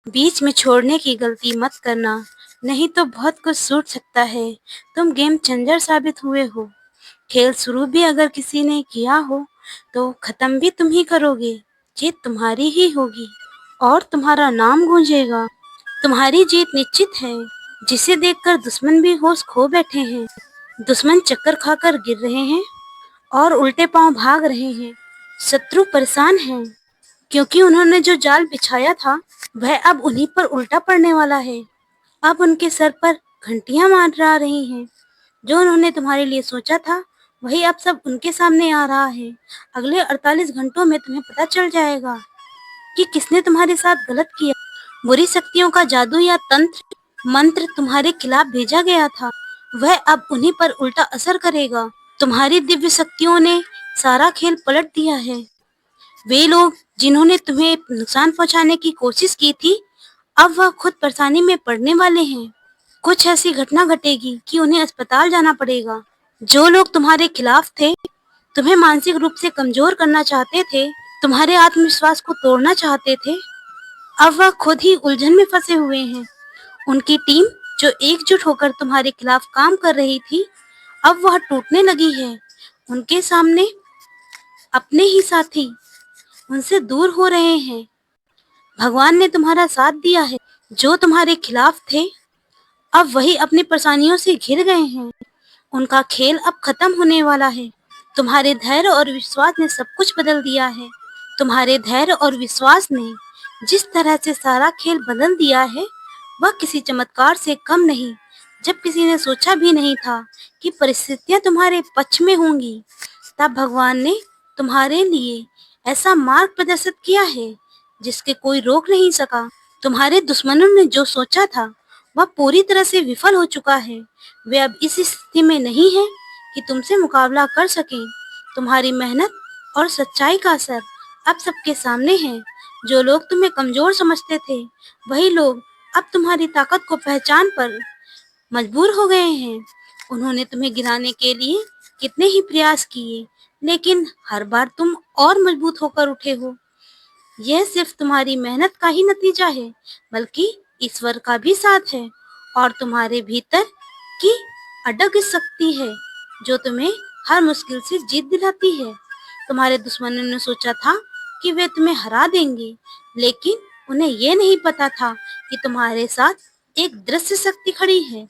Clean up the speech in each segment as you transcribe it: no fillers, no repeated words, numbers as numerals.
बीच में छोड़ने की गलती मत करना, नहीं तो बहुत कुछ छूट सकता है। तुम गेम चेंजर साबित हुए हो। खेल शुरू भी अगर किसी ने किया हो, तो खत्म भी तुम ही करोगे। जीत तुम्हारी ही होगी और तुम्हारा नाम गूंजेगा। तुम्हारी जीत निश्चित है, जिसे देखकर दुश्मन भी होश खो बैठे हैं। दुश्मन चक्कर खाकर गिर रहे हैं और उल्टे पांव भाग रहे हैं। शत्रु परेशान हैं, क्योंकि उन्होंने जो जाल बिछाया था, वह अब उन्हीं पर उल्टा पड़ने वाला है। अब उनके सर पर घंटियां मार रही हैं। जो उन्होंने तुम्हारे लिए सोचा था, वही अब सब उनके सामने आ रहा है। अगले 48 घंटों में तुम्हें पता चल जाएगा कि किसने तुम्हारे साथ गलत किया। बुरी शक्तियों का जादू या तंत्र मंत्र तुम्हारे खिलाफ भेजा गया था, वह अब उन्हीं पर उल्टा असर करेगा। तुम्हारी दिव्य शक्तियों ने सारा खेल पलट दिया है। वे लोग जिन्होंने तुम्हें नुकसान पहुंचाने की कोशिश की थी, अब वह खुद परेशानी में पड़ने वाले हैं। कुछ ऐसी घटना घटेगी कि उन्हें अस्पताल जाना पड़ेगा। जो लोग तुम्हारे खिलाफ थे, तुम्हें मानसिक रूप से कमजोर करना चाहते थे, तुम्हारे आत्मविश्वास को तोड़ना चाहते थे, अब वह खुद ही उलझन में फंसे हुए हैं। उनकी टीम जो एकजुट होकर तुम्हारे खिलाफ काम कर रही थी, अब वह टूटने लगी है। उनके सामने अपने ही साथी उनसे दूर हो रहे हैं। भगवान ने तुम्हारा साथ दिया है। जो तुम्हारे खिलाफ थे, अब वही अपनी परेशानियों से घिर गए हैं। उनका खेल अब खत्म होने वाला है। तुम्हारे धैर्य और विश्वास ने सब कुछ बदल दिया है। तुम्हारे धैर्य और विश्वास ने जिस तरह से सारा खेल बदल दिया है, वह किसी चमत्कार से कम नहीं। जब किसी ने सोचा भी नहीं था कि परिस्थितियां तुम्हारे पक्ष में होंगी, तब भगवान ने तुम्हारे लिए ऐसा मार्ग प्रदर्शित किया है जिसके कोई रोक नहीं सका। तुम्हारे दुश्मनों ने जो सोचा था, वह पूरी तरह से विफल हो चुका है। वे अब इस स्थिति में नहीं है कि तुमसे मुकाबला कर सकें। तुम्हारी मेहनत और सच्चाई का असर अब सबके सामने है। जो लोग तुम्हें कमजोर समझते थे, वही लोग अब तुम्हारी ताकत को पहचान पर मजबूर हो गए हैं। उन्होंने तुम्हें गिराने के लिए कितने ही प्रयास किए, लेकिन हर बार तुम और मजबूत होकर उठे हो। यह सिर्फ तुम्हारी मेहनत का ही नतीजा है, बल्कि ईश्वर का भी साथ है और तुम्हारे भीतर की अडग शक्ति है, जो तुम्हें हर मुश्किल से जीत दिलाती है। तुम्हारे दुश्मनों ने सोचा था कि वे तुम्हें हरा देंगे, लेकिन उन्हें यह नहीं पता था कि तुम्हारे साथ एक दृश्य शक्ति खड़ी है।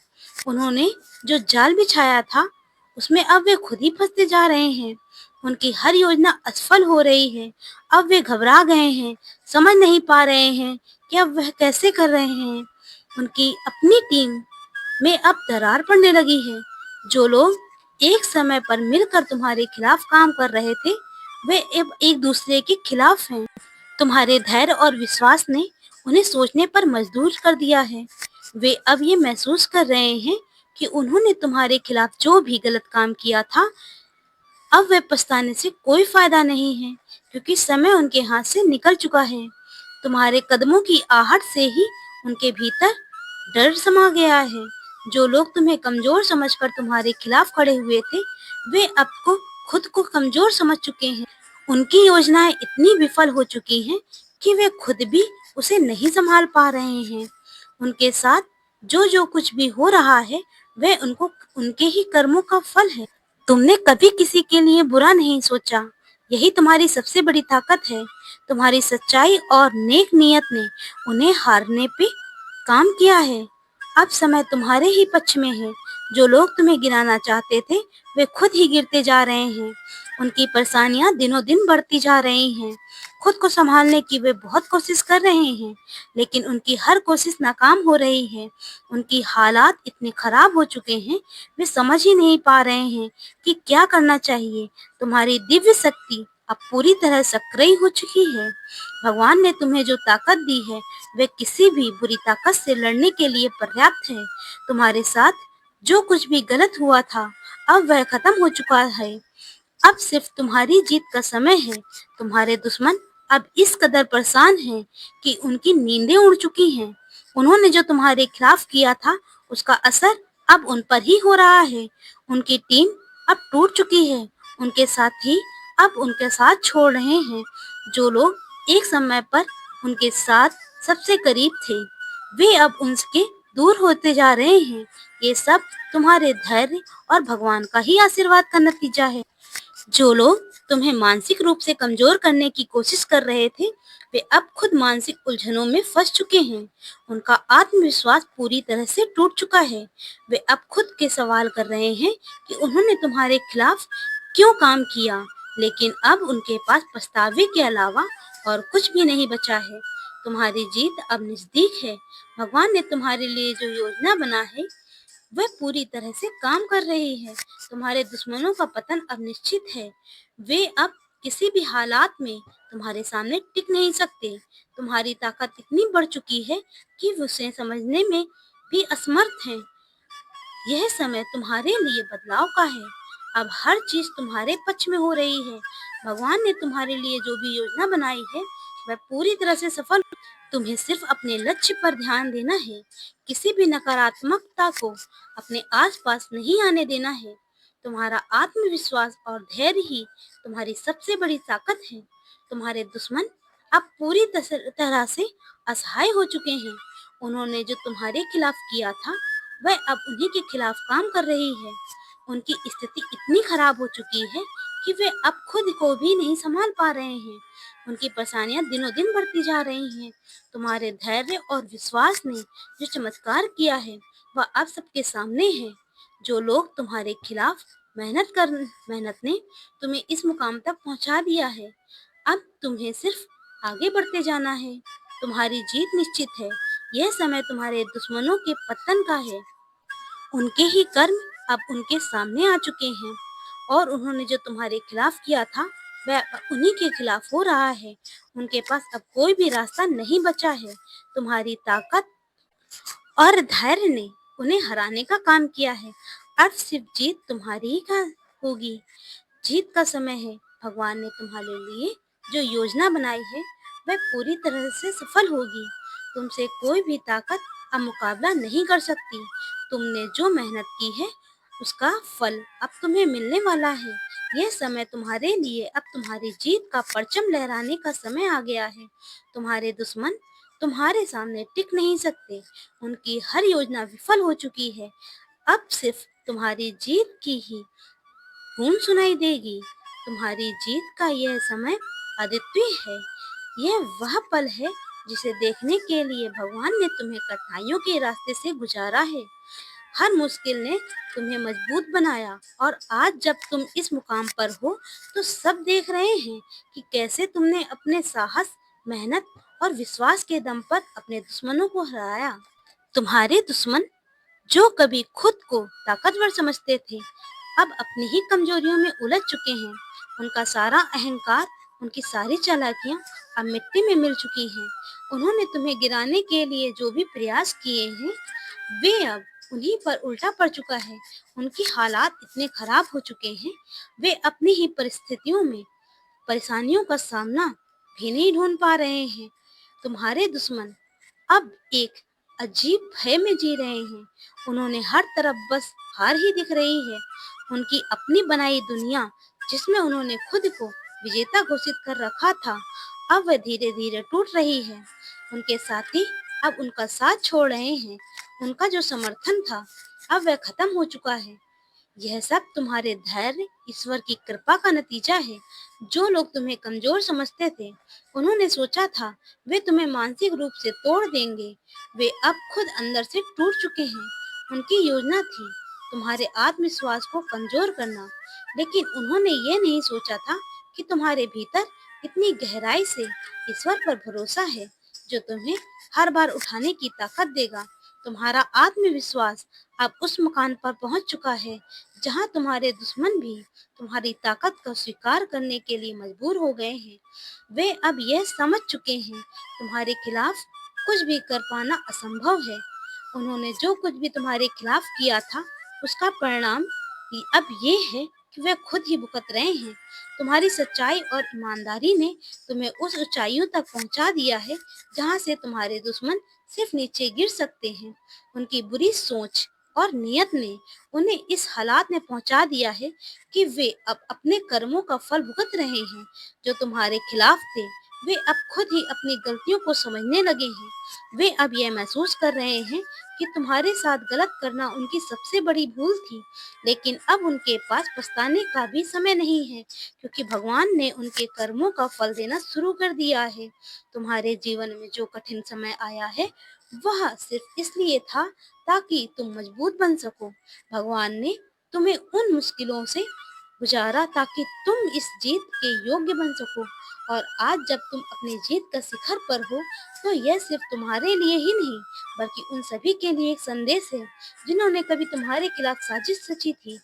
उन्होंने जो जाल बिछाया था, उसमें अब वे खुद ही फंसते जा रहे हैं। उनकी हर योजना असफल हो रही है। अब वे घबरा गए हैं, समझ नहीं पा रहे हैं कि अब वह कैसे कर रहे हैं। उनकी अपनी टीम में अब दरार पड़ने लगी है। जो लोग एक समय पर मिलकर तुम्हारे खिलाफ काम कर रहे थे, वे अब एक दूसरे के खिलाफ हैं। तुम्हारे धैर्य और विश्वास ने उन्हें सोचने पर मजबूर कर दिया है। वे अब ये महसूस कर रहे हैं कि उन्होंने तुम्हारे खिलाफ जो भी गलत काम किया था, अब वे पछताने से कोई फायदा नहीं है, क्योंकि समय उनके हाथ से निकल चुका है। तुम्हारे कदमों की आहट से ही उनके भीतर डर समा गया है। जो लोग तुम्हें कमजोर समझकर तुम्हारे खिलाफ खड़े हुए थे, वे अब को खुद को कमजोर समझ चुके हैं। उनकी योजनाएं इतनी विफल हो चुकी हैं कि वे खुद भी उसे नहीं संभाल पा रहे हैं। उनके साथ जो जो कुछ भी हो रहा है, वह उनको उनके ही कर्मों का फल है। तुमने कभी किसी के लिए बुरा नहीं सोचा, यही तुम्हारी सबसे बड़ी ताकत है। तुम्हारी सच्चाई और नेक नियत ने उन्हें हारने पे काम किया है। अब समय तुम्हारे ही पक्ष में है। जो लोग तुम्हें गिराना चाहते थे, वे खुद ही गिरते जा रहे हैं। उनकी परेशानियां दिनों दिन बढ़ती जा रही हैं। खुद को संभालने की वे बहुत कोशिश कर रहे हैं, लेकिन उनकी हर कोशिश नाकाम हो रही है। उनकी हालात इतने खराब हो चुके हैं, वे समझ ही नहीं पा रहे हैं कि क्या करना चाहिए। तुम्हारी दिव्य शक्ति अब पूरी तरह सक्रिय हो चुकी है। भगवान ने तुम्हें जो ताकत दी है, वे किसी भी बुरी ताकत से लड़ने के लिए पर्याप्त है। तुम्हारे साथ जो कुछ भी गलत हुआ था, अब वह खत्म हो चुका है। अब सिर्फ तुम्हारी जीत का समय है। तुम्हारे दुश्मन अब इस कदर परेशान हैं कि उनकी नींदें उड़ चुकी हैं। उन्होंने जो तुम्हारे खिलाफ किया था, उसका असर अब उन पर ही हो रहा है। उनकी टीम अब टूट चुकी है। उनके साथी अब उनके साथ छोड़ रहे हैं। जो लोग एक समय पर उनके साथ सबसे करीब थे, वे अब उनसे दूर होते जा रहे हैं। ये सब तुम्हारे धैर्य और भगवान का ही आशीर्वाद का नतीजा है। जो लोग तुम्हें मानसिक रूप से कमजोर करने की कोशिश कर रहे थे, वे अब खुद मानसिक उलझनों में फंस चुके हैं। उनका आत्मविश्वास पूरी तरह से टूट चुका है। वे अब खुद के सवाल कर रहे हैं कि उन्होंने तुम्हारे खिलाफ क्यों काम किया, लेकिन अब उनके पास पछतावे के अलावा और कुछ भी नहीं बचा है। तुम्हारी जीत अब नजदीक है। भगवान ने तुम्हारे लिए जो योजना बना है, वह पूरी तरह से काम कर रही है। तुम्हारे दुश्मनों का पतन अब निश्चित है। वे अब किसी भी हालात में तुम्हारे सामने टिक नहीं सकते। तुम्हारी ताकत इतनी बढ़ चुकी है कि वे उसे समझने में भी असमर्थ हैं। यह समय तुम्हारे लिए बदलाव का है। अब हर चीज तुम्हारे पक्ष में हो रही है। भगवान ने तुम्हारे लिए जो भी योजना बनाई है, वह पूरी तरह से सफल। तुम्हें सिर्फ अपने लक्ष्य पर ध्यान देना है। किसी भी नकारात्मकता को अपने आसपास नहीं आने देना है। तुम्हारा आत्मविश्वास और धैर्य ही तुम्हारी सबसे बड़ी ताकत है। तुम्हारे दुश्मन अब पूरी तरह से असहाय हो चुके हैं। उन्होंने जो तुम्हारे खिलाफ किया था, वह अब उन्हीं के खिलाफ काम कर रही है। उनकी स्थिति इतनी खराब हो चुकी है कि वे अब खुद को भी नहीं संभाल पा रहे हैं। उनकी परेशानियां दिनों दिन बढ़ती जा रही हैं। तुम्हारे धैर्य और विश्वास ने जो चमत्कार किया है, वह अब सबके सामने है। जो लोग तुम्हारे खिलाफ मेहनत ने तुम्हें इस मुकाम तक पहुंचा दिया है। अब तुम्हें सिर्फ आगे बढ़ते जाना है। तुम्हारी जीत निश्चित है। यह समय तुम्हारे दुश्मनों के पतन का है। उनके ही कर्म अब उनके सामने आ चुके हैं और उन्होंने जो तुम्हारे खिलाफ किया था, वह उन्हीं के खिलाफ हो रहा है। उनके पास अब कोई भी रास्ता नहीं बचा है। तुम्हारी ताकत और धैर्य ने उन्हें हराने का काम किया है। अब सिर्फ जीत तुम्हारी ही का होगी। जीत का समय है। भगवान ने तुम्हारे लिए जो योजना बनाई है, वह पूरी तरह से सफल होगी। तुमसे कोई भी ताकत अब मुकाबला नहीं कर सकती। तुमने जो मेहनत की है, उसका फल अब तुम्हें मिलने वाला है। यह समय तुम्हारे लिए अब तुम्हारी जीत का परचम लहराने का समय आ गया है। तुम्हारे दुश्मन तुम्हारे सामने टिक नहीं सकते। उनकी हर योजना विफल हो चुकी है। अब सिर्फ तुम्हारी जीत की ही गूंज सुनाई देगी। तुम्हारी जीत का यह समय अद्वितीय है। यह वह पल है जिसे देखने के लिए भगवान ने तुम्हें कठिनाइयों के रास्ते से गुजारा है। हर मुश्किल ने तुम्हें मजबूत बनाया और आज जब तुम इस मुकाम पर हो, तो सब देख रहे हैं कि कैसे तुमने अपने साहस, मेहनत और विश्वास के दम पर अपने दुश्मनों को हराया। तुम्हारे दुश्मन जो कभी खुद को ताकतवर समझते थे, अब अपनी ही कमजोरियों में उलझ चुके हैं। उनका सारा अहंकार, उनकी सारी चालाकियां अब मिट्टी में मिल चुकी हैं। उन्होंने तुम्हें गिराने के लिए जो भी प्रयास किए हैं, वे अब उन्हीं पर उल्टा पड़ चुका है। उनकी हालात इतने खराब हो चुके हैं, वे अपनी ही परिस्थितियों में परेशानियों का सामना भी नहीं ढूंढ पा रहे हैं। तुम्हारे दुश्मन अब एक अजीब भय में जी रहे हैं। उन्होंने हर तरफ बस हार ही दिख रही है। उनकी अपनी बनाई दुनिया, जिसमें उन्होंने खुद को विजेता घोषित कर रखा था, अब वह धीरे धीरे टूट रही है। उनके साथी अब उनका साथ छोड़ रहे हैं। उनका जो समर्थन था, अब वह खत्म हो चुका है। यह सब तुम्हारे धैर्य, ईश्वर की कृपा का नतीजा है। जो लोग तुम्हें कमजोर समझते थे, उन्होंने सोचा था वे तुम्हें मानसिक रूप से तोड़ देंगे, वे अब खुद अंदर से टूट चुके हैं। उनकी योजना थी तुम्हारे आत्मविश्वास को कमजोर करना, लेकिन उन्होंने ये नहीं सोचा था कि तुम्हारे भीतर इतनी गहराई से ईश्वर पर भरोसा है, जो तुम्हें हर बार उठाने की ताकत देगा। तुम्हारा आत्मविश्वास अब उस मुकाम पर पहुंच चुका है जहां तुम्हारे दुश्मन भी तुम्हारी ताकत का स्वीकार करने के लिए मजबूर हो गए हैं। वे अब यह समझ चुके हैं तुम्हारे खिलाफ कुछ भी कर पाना असंभव है। उन्होंने जो कुछ भी तुम्हारे खिलाफ किया था, उसका परिणाम अब ये है कि वे खुद ही भुगत रहे हैं। तुम्हारी सच्चाई और ईमानदारी ने तुम्हें उस ऊंचाइयों तक पहुंचा दिया है जहां से तुम्हारे दुश्मन सिर्फ नीचे गिर सकते हैं। उनकी बुरी सोच और नियत ने उन्हें इस हालात में पहुंचा दिया है कि वे अब अपने कर्मों का फल भुगत रहे हैं। जो तुम्हारे खिलाफ थे, वे अब खुद ही अपनी गलतियों को समझने लगे हैं। वे अब यह महसूस कर रहे हैं कि तुम्हारे साथ गलत करना उनकी सबसे बड़ी भूल थी, लेकिन अब उनके पास पछताने का भी समय नहीं है, क्योंकि भगवान ने उनके कर्मों का फल देना शुरू कर दिया है। तुम्हारे जीवन में जो कठिन समय आया है, वह सिर्फ इसलिए था ताकि तुम मजबूत बन सको। भगवान ने तुम्हें उन मुश्किलों से गुजारा ताकि तुम इस जीत के योग्य बन सको। और आज जब तुम अपनी जीत का शिखर पर हो, तो यह सिर्फ तुम्हारे लिए ही नहीं, बल्कि उन सभी के लिए एक संदेश है जिन्होंने कभी तुम्हारे खिलाफ साजिश रची थी।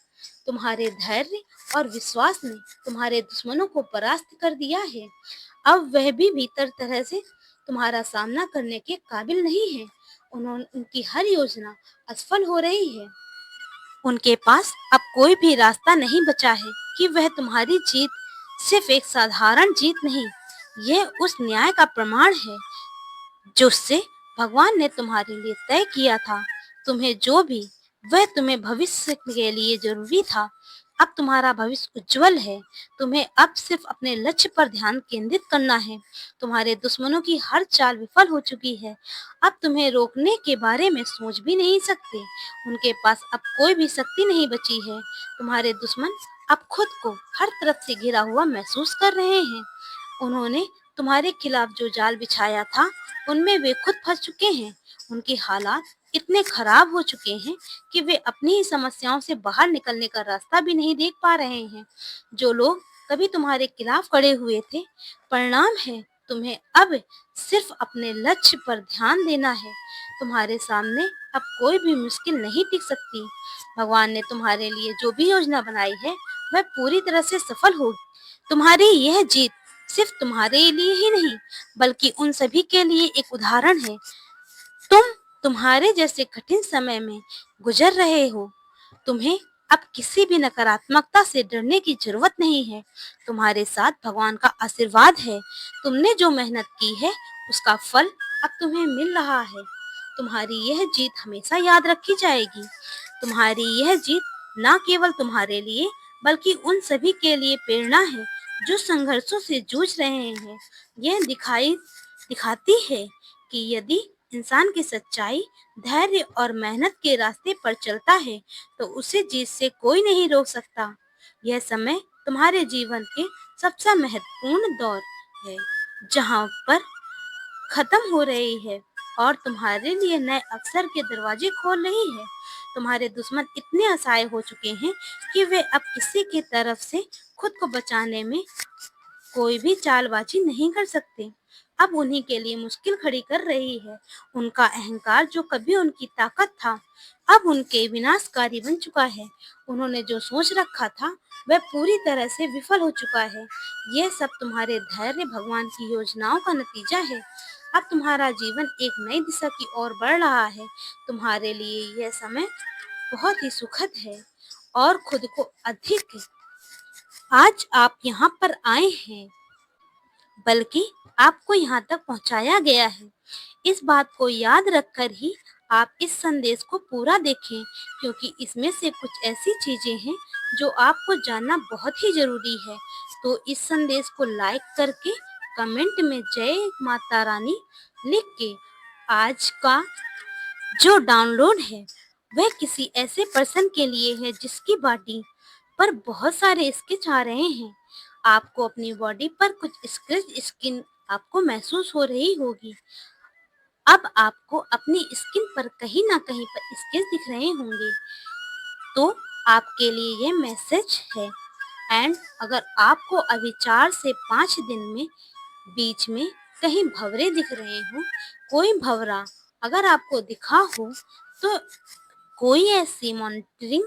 तुम्हारे धैर्य और विश्वास ने तुम्हारे दुश्मनों को परास्त कर दिया है। अब वह भी भीतर तरह से तुम्हारा सामना करने के काबिल नहीं है। उनकी हर योजना असफल हो रही है। उनके पास अब कोई भी रास्ता नहीं बचा है कि वह तुम्हारी जीत सिर्फ एक साधारण जीत नहीं, यह उस न्याय का प्रमाण है जिससे भगवान ने तुम्हारे लिए तय किया था। तुम्हें जो भी वह तुम्हें भविष्य के लिए जरूरी था। अब तुम्हारा भविष्य उज्जवल है। तुम्हें अब सिर्फ अपने लक्ष्य पर ध्यान केंद्रित करना है। तुम्हारे दुश्मनों की हर चाल विफल हो चुकी है। अब तुम्हें रोकने के बारे में सोच भी नहीं सकते। उनके पास अब कोई भी शक्ति नहीं बची है। तुम्हारे दुश्मन अब खुद को हर तरफ से घिरा हुआ महसूस कर रहे हैं। उन्होंने तुम्हारे खिलाफ जो जाल बिछाया था, उनमें वे खुद फंस चुके हैं। उनके हालात इतने खराब हो चुके हैं कि वे अपनी ही समस्याओं से बाहर निकलने का रास्ता भी नहीं देख पा रहे हैं। जो लोग कभी तुम्हारे खिलाफ खड़े हुए थे, परिणाम है तुम्हें अब सिर्फ अपने लक्ष्य पर ध्यान देना है। तुम्हारे सामने अब कोई भी मुश्किल नहीं टिक सकती। भगवान ने तुम्हारे लिए जो भी योजना बनाई है, वह पूरी तरह से सफल होगी। तुम्हारी यह जीत सिर्फ तुम्हारे लिए ही नहीं, बल्कि उन सभी के लिए एक उदाहरण है। तुम तुम्हारे जैसे कठिन समय में गुजर रहे हो। तुम्हें अब किसी भी नकारात्मकता से डरने की जरूरत नहीं है। तुम्हारे साथ भगवान का आशीर्वाद है। तुमने जो मेहनत की है, उसका फल अब तुम्हें मिल रहा है। तुम्हारी यह जीत हमेशा याद रखी जाएगी। तुम्हारी यह जीत न केवल तुम्हारे लिए, बल्कि उन सभी के लिए प्रेरणा है जो संघर्षों से जूझ रहे हैं। यह दिखाती है कि यदि इंसान की सच्चाई, धैर्य और मेहनत के रास्ते पर चलता है, तो उसे जीत से कोई नहीं रोक सकता। यह समय तुम्हारे जीवन के सबसे महत्वपूर्ण दौर है, जहाँ पर खत्म हो रही है और तुम्हारे लिए नए अवसर के दरवाजे खोल रही है। तुम्हारे दुश्मन इतने असहाय हो चुके हैं कि वे अब किसी की तरफ से खुद को बचाने में कोई भी चालबाजी नहीं कर सकते। अब उन्हीं के लिए मुश्किल खड़ी कर रही है। उनका अहंकार जो कभी उनकी ताकत था, अब उनके विनाशकारी बन चुका है। उन्होंने जो सोच रखा था, वह पूरी तरह से विफल हो चुका है। यह सब तुम्हारे धैर्य, भगवान की योजनाओं का नतीजा है। अब तुम्हारा जीवन एक नई दिशा की ओर बढ़ रहा है। तुम्हारे लिए यह समय बहुत ही सुखद है और खुद को अधिक आज आप यहाँ पर आए हैं, बल्कि आपको यहाँ तक पहुँचाया गया है। इस बात को याद रखकर ही आप इस संदेश को पूरा देखें, क्योंकि इसमें से कुछ ऐसी चीजें हैं जो आपको जानना बहुत ही जरूरी है। तो इस संदेश को लाइक करके कमेंट में जय माता रानी लिख के आज का जो डाउनलोड है, वह किसी ऐसे पर्सन के लिए है जिसकी बॉडी पर बहुत सारे स्केच आ रहे हैं। आपको अपनी बॉडी पर कुछ स्केच स्किन आपको महसूस हो रही होगी। अब आपको अपनी स्किन पर कहीं ना कहीं पर स्केच दिख रहे होंगे। तो आपके लिए ये मैसेज है। एंड अगर आपको अभी 4 से 5 दिन में बीच में कहीं भंवरे दिख रहे हो, कोई भंवरा अगर आपको दिखा हो, तो कोई ऐसी मॉनिटरिंग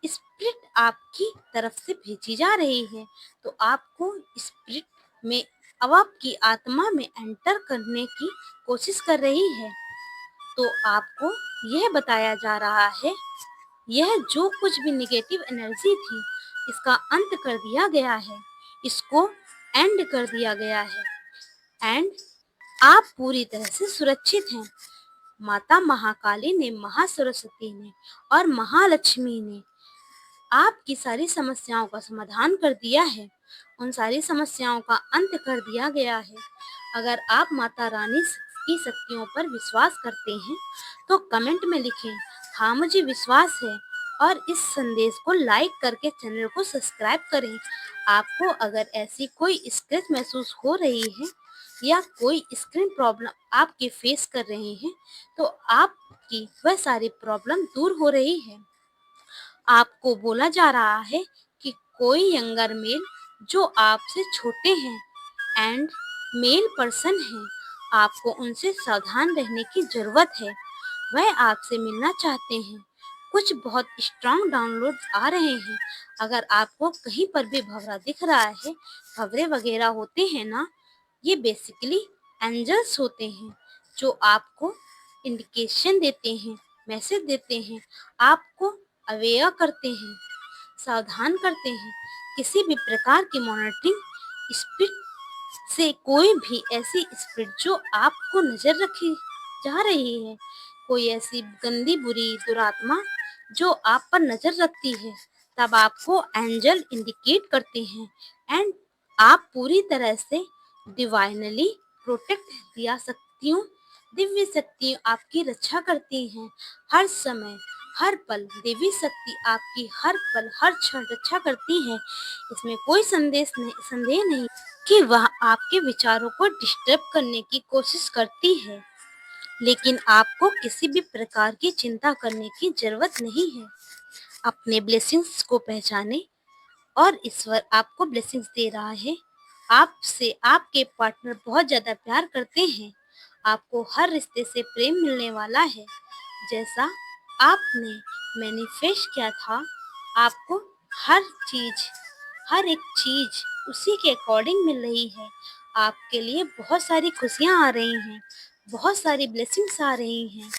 स्पिरिट आपकी तरफ से भेजी जा रही है। तो आपको स्पिरिट में अब आपकी आत्मा में एंटर करने की कोशिश कर रही है। तो आपको यह बताया जा रहा है, यह जो कुछ भी नेगेटिव एनर्जी थी, इसका अंत कर दिया गया है, इसको एंड कर दिया गया है। एंड आप पूरी तरह से सुरक्षित हैं। माता महाकाली ने, महासरस्वती ने और महालक्ष्मी ने आपकी सारी समस्याओं का समाधान कर दिया है। उन सारी समस्याओं का अंत कर दिया गया है। अगर आप माता रानी की शक्तियों पर विश्वास करते हैं, तो कमेंट में लिखें, हाँ मुझे विश्वास है, और इस संदेश को लाइक करके चैनल को सब्सक्राइब करें। आपको अगर ऐसी कोई स्क्रैच महसूस हो रही है या कोई स्क्रीन प्रॉब्लम आपके फेस कर रहे हैं, तो आपकी वह सारी प्रॉब्लम दूर हो रही है। आपको बोला जा रहा है कि कोई यंगर मेल जो आपसे छोटे हैं एंड मेल पर्सन हैं, आपको उनसे सावधान रहने की ज़रूरत है। वह आपसे मिलना चाहते हैं। कुछ बहुत स्ट्रॉन्ग डाउनलोड आ रहे हैं। अगर आपको कहीं पर भी भंवरा दिख रहा है, भंवरे वगैरह होते हैं ना, ये बेसिकली एंजल्स होते हैं जो आपको इंडिकेशन देते हैं, मैसेज देते हैं, आपको अवेयर करते हैं, सावधान करते हैं। किसी भी प्रकार की मॉनिटरिंग स्पिरिट से कोई भी ऐसी स्पिरिट जो आपको नजर रखी जा रही है, कोई ऐसी गंदी बुरी दुरात्मा जो आप पर नजर रखती है, तब आपको एंजल इंडिकेट करते हैं एंड आप पूरी तरह से डिवाइनली प्रोटेक्ट दिया शक्तियों दिव्य शक्ति आपकी रक्षा करती हैं। हर समय हर पल देवी शक्ति आपकी हर पल हर क्षण रक्षा करती है। इसमें कोई संदेह नहीं कि वह आपके विचारों को डिस्टर्ब करने की कोशिश करती है, लेकिन आपको किसी भी प्रकार की चिंता करने की जरूरत नहीं है। अपने ब्लेसिंग्स को पहचाने और ईश्वर आपको ब्लेसिंग्स दे रहा है। आपसे आपके पार्टनर बहुत ज़्यादा प्यार करते हैं। आपको हर रिश्ते से प्रेम मिलने वाला है। जैसा आपने मैनिफेस्ट किया था, आपको हर चीज़, हर एक चीज़ उसी के अकॉर्डिंग मिल रही है। आपके लिए बहुत सारी खुशियाँ आ रही हैं, बहुत सारी ब्लेसिंग्स आ रही हैं।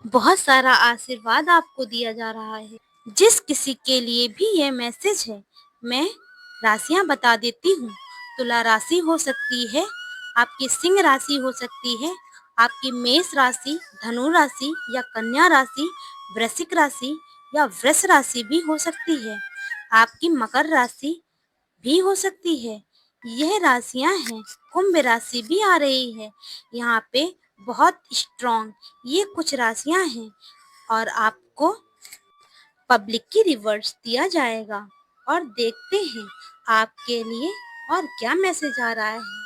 बहुत सारा आशीर्वाद आपको दिया जा रहा है। जिस किसी के लिए भी यह मैसेज है, मैं राशियां बता देती हूँ। तुला राशि हो सकती है, आपकी सिंह राशि हो सकती है, आपकी मेष राशि, धनु राशि या कन्या राशि, वृश्चिक राशि या वृष राशि भी हो सकती है। आपकी मकर राशि भी हो सकती है। यह राशियां हैं। कुंभ राशि भी आ रही है यहाँ पे, बहुत स्ट्रॉन्ग ये कुछ राशियां हैं। और आपको पब्लिक की रिवर्स दिया जाएगा और देखते हैं आपके लिए और क्या मैसेज आ रहा है।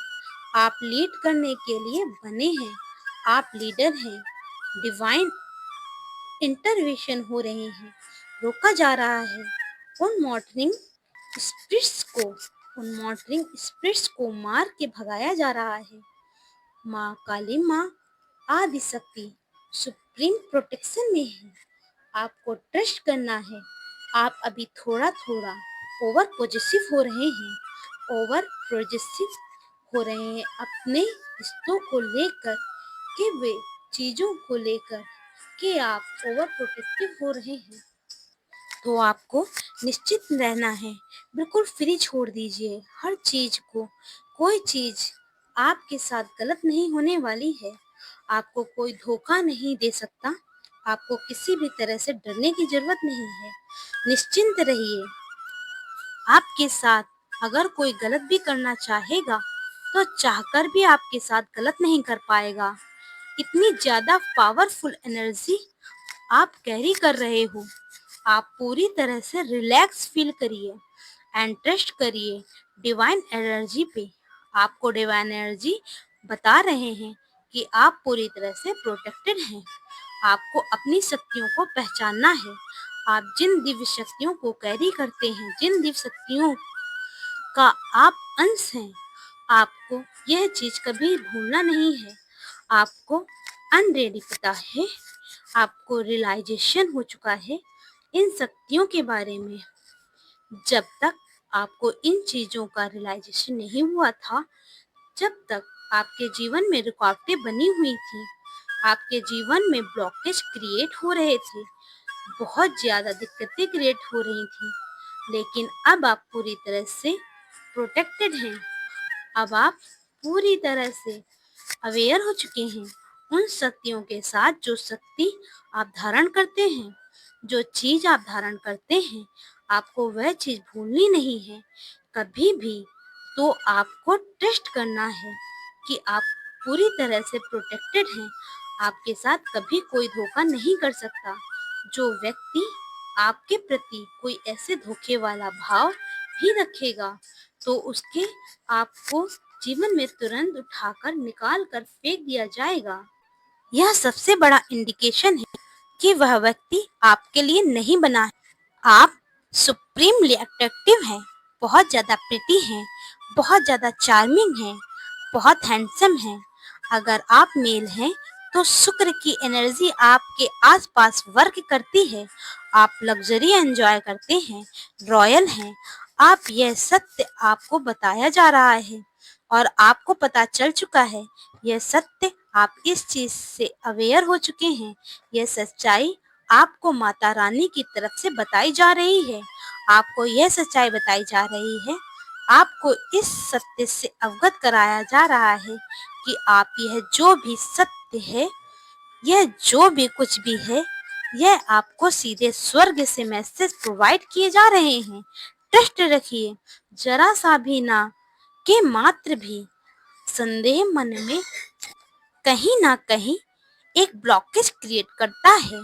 आप लीड करने के लिए बने हैं, आप लीडर हैं। डिवाइन इंटरवेंशन हो रहे हैं, रोका जा रहा है। उन मॉर्निंग स्पिरिट्स को उन मॉर्निंग स्पिरिट्स को मार के भगाया जा रहा है। माँ काली, माँ आदि शक्ति सुप्रीम प्रोटेक्शन में है। आपको ट्रस्ट करना है। आप अभी थोड़ा थोड़ा ओवर पॉजिटिव हो रहे हैं, ओवर पॉजिटिव हो रहे हैं अपने रिश्तों को लेकर के, वे चीजों को लेकर के आप ओवर प्रोटेक्टिव हो रहे हैं। तो आपको निश्चित रहना है, बिल्कुल फ्री छोड़ दीजिए हर चीज को। कोई चीज आपके साथ गलत नहीं होने वाली है। आपको कोई धोखा नहीं दे सकता। आपको किसी भी तरह से डरने की जरूरत नहीं है। निश्चिंत रहिए। आपके साथ अगर कोई गलत भी करना चाहेगा, तो चाहकर भी आपके साथ गलत नहीं कर पाएगा। इतनी ज्यादा पावरफुल एनर्जी आप कैरी कर रहे हो। आप पूरी तरह से रिलैक्स फील करिए एंड ट्रस्ट करिए डिवाइन एनर्जी पे। आपको डिवाइन एनर्जी बता रहे हैं कि आप पूरी तरह से प्रोटेक्टेड हैं। आपको अपनी शक्तियों को पहचानना है। आप जिन दिव्य शक्तियों को कैरी करते हैं, जिन दिव्य शक्तियों का आप अंश हैं, आपको यह चीज कभी भूलना नहीं है। आपको अनरेडी पता है, आपको रियलाइजेशन हो चुका है इन शक्तियों के बारे में। जब तक आपको इन चीजों का रियलाइजेशन नहीं हुआ था, जब तक आपके जीवन में रुकावटें बनी हुई थी, आपके जीवन में ब्लॉकेज क्रिएट हो रहे थे, बहुत ज्यादा दिक्कतें क्रिएट हो रही थी, लेकिन अब आप पूरी तरह से प्रोटेक्टेड हैं। अब आप पूरी तरह से अवेयर हो चुके हैं उन शक्तियों के साथ जो शक्ति आप धारण करते हैं, जो चीज आप धारण करते हैं, आपको वह चीज भूलनी नहीं है कभी भी। तो आपको ट्रस्ट करना है कि आप पूरी तरह से प्रोटेक्टेड हैं। आपके साथ कभी कोई धोखा नहीं कर सकता। जो व्यक्ति आपके प्रति कोई ऐसे धोखे वाला भाव भी रखेगा, तो उसके आपको जीवन में तुरंत उठाकर निकाल कर फेंक दिया जाएगा। यह सबसे बड़ा इंडिकेशन है कि वह व्यक्ति आपके लिए नहीं बना है। आप सुप्रीमली अट्रैक्टिव हैं, बहुत ज़्यादा प्रिटी हैं, बहुत ज़्यादा चार्मिंग हैं, बहुत हैंडसम हैं। अगर आप मेल हैं तो शुक्र की एनर्जी आपके आसपास वर्क करती है। आप लग्जरी एंजॉय करते हैं, रॉयल हैं। आप यह सत्य आपको बताया जा रहा है और आपको पता चल चुका है। यह सत्य आप इस चीज से अवेयर हो चुके हैं। यह सच्चाई आपको माता रानी की तरफ से बताई जा रही है। आपको यह सच्चाई बताई जा रही है। आपको इस सत्य से अवगत कराया जा रहा है कि आप यह जो भी सत्य है, यह जो भी कुछ भी है, यह आपको सीधे स्वर्ग से मैसेज प्रोवाइड किए जा रहे हैं। ट्रस्ट रखिए। जरा सा भी ना के मात्र भी संदेह मन में कहीं ना कहीं एक ब्लॉकेज क्रिएट करता है।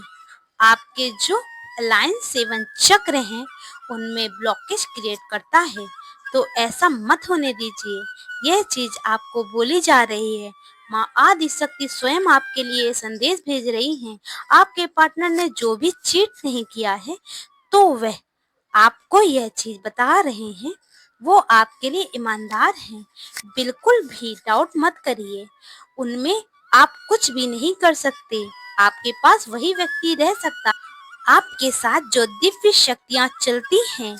आपके जो अलायंस 7 चक्र हैं, उनमें ब्लॉकेज क्रिएट करता है। तो ऐसा मत होने दीजिए। यह चीज आपको बोली जा रही है। माँ आदि शक्ति स्वयं आपके लिए संदेश भेज रही हैं। आपके पार्टनर ने जो भी चीट नहीं किया है, तो वह आपको यह चीज बता रहे हैं। वो आपके लिए ईमानदार हैं। बिल्कुल भी डाउट मत करिए। उनमें आप कुछ भी नहीं कर सकते। आपके पास वही व्यक्ति रह सकता। आपके साथ जो दिव्य शक्तियाँ चलती हैं,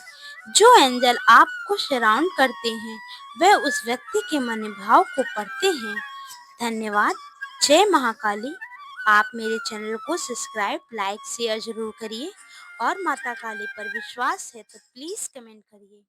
जो एंजल आपको सराउंड करते हैं, वह उस व्यक्ति के मनोभाव को पढ़ते हैं। धन्यवाद। जय महाकाली। आप मेरे चैनल को सब्सक्राइब, लाइक, शेयर जरूर करिए और माता काली पर विश्वास है तो प्लीज कमेंट करिए।